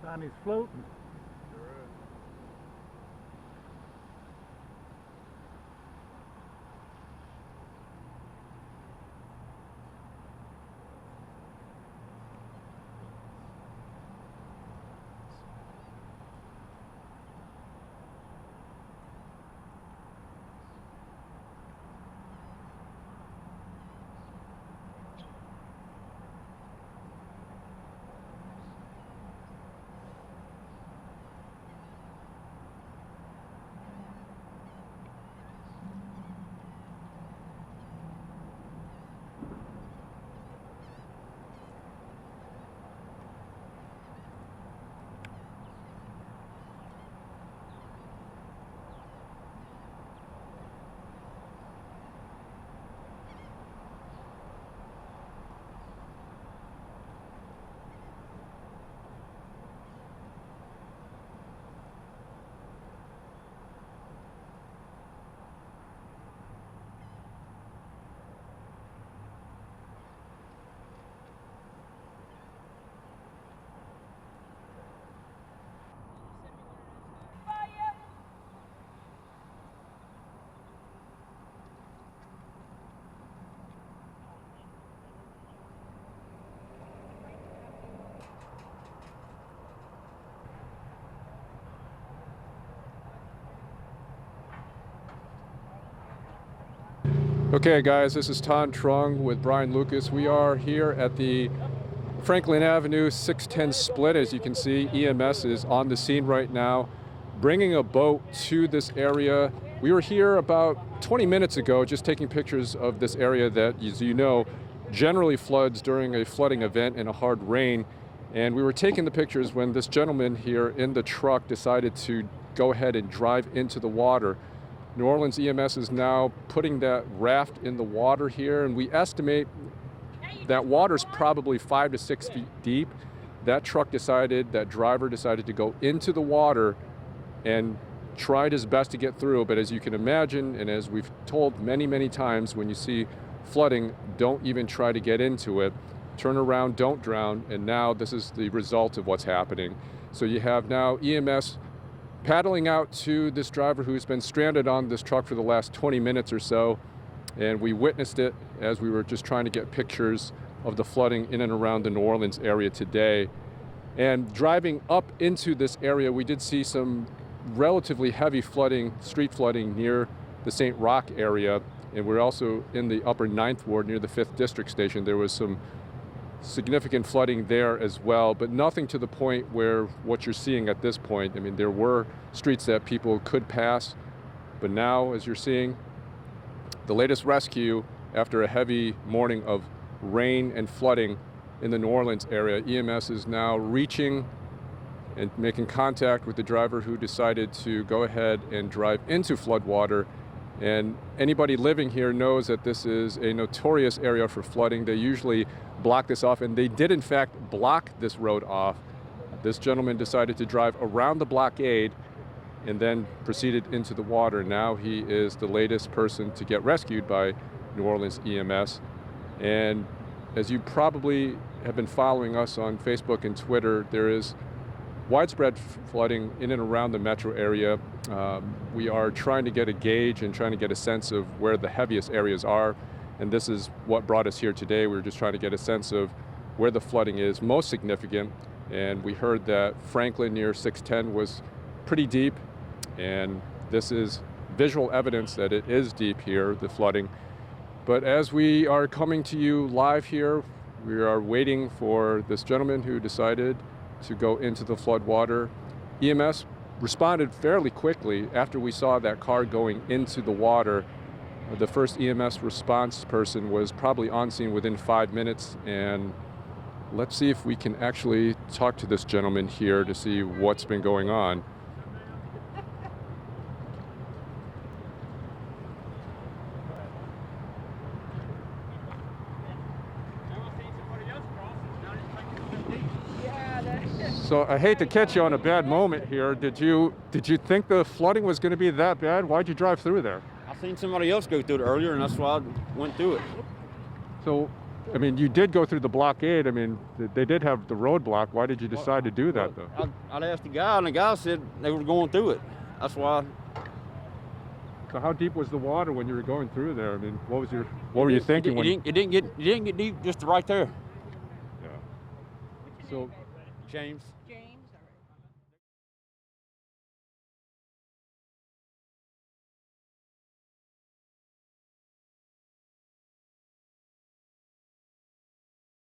Donnie's floating. Okay guys, this is Ton Trung with Brian Lucas. We are here at the Franklin Avenue 610 split. As you can see, EMS is on the scene right now, bringing a boat to this area. We were here about 20 minutes ago just taking pictures of this area that, as you know, generally floods during a flooding event and a hard rain. And we were taking the pictures when this gentleman here in the truck decided to go ahead and drive into the water. New Orleans EMS is now putting that raft in the water here, and we estimate that water's probably 5 to 6 feet deep. That driver decided to go into the water and tried his best to get through. But as you can imagine, and as we've told many, many times, when you see flooding, don't even try to get into it. Turn around, don't drown, and now this is the result of what's happening. So you have now EMS paddling out to this driver who's been stranded on this truck for the last 20 minutes or so, and we witnessed it as we were just trying to get pictures of the flooding in and around the New Orleans area today. And driving up into this area, we did see some relatively heavy flooding, street flooding near the St. Roch area, and we're also in the upper 9th Ward near the 5th District Station. There was some significant flooding there as well, but nothing to the point where what you're seeing at this point. I mean, there were streets that people could pass, but now, as you're seeing, the latest rescue after a heavy morning of rain and flooding in the New Orleans area, EMS is now reaching and making contact with the driver who decided to go ahead and drive into floodwater. And anybody living here knows that this is a notorious area for flooding. They usually block this off, and they did in fact block this road off. This gentleman decided to drive around the blockade and then proceeded into the water. Now he is the latest person to get rescued by New Orleans EMS. And as you probably have been following us on Facebook and Twitter, there is widespread flooding in and around the metro area. We are trying to get a gauge and trying to get a sense of where the heaviest areas are, and this is what brought us here today. We were just trying to get a sense of where the flooding is most significant, and we heard that Franklin near 610 was pretty deep, and this is visual evidence that it is deep here, the flooding. But as we are coming to you live here, we are waiting for this gentleman who decided to go into the flood water. EMS responded fairly quickly after we saw that car going into the water. The first EMS response person was probably on scene within 5 minutes, and let's see if we can actually talk to this gentleman here to see what's been going on. So I hate to catch you on a bad moment here. Did you think the flooding was going to be that bad? Why'd you drive through there? I seen somebody else go through it earlier, and that's why I went through it. So I mean, you did go through the blockade. I mean, they did have the roadblock. Why did you decide to do that, though? I asked the guy, and the guy said they were going through it. That's why. So how deep was the water when you were going through there? I mean, what were you thinking when? It didn't get deep, just right there. Yeah. So, James.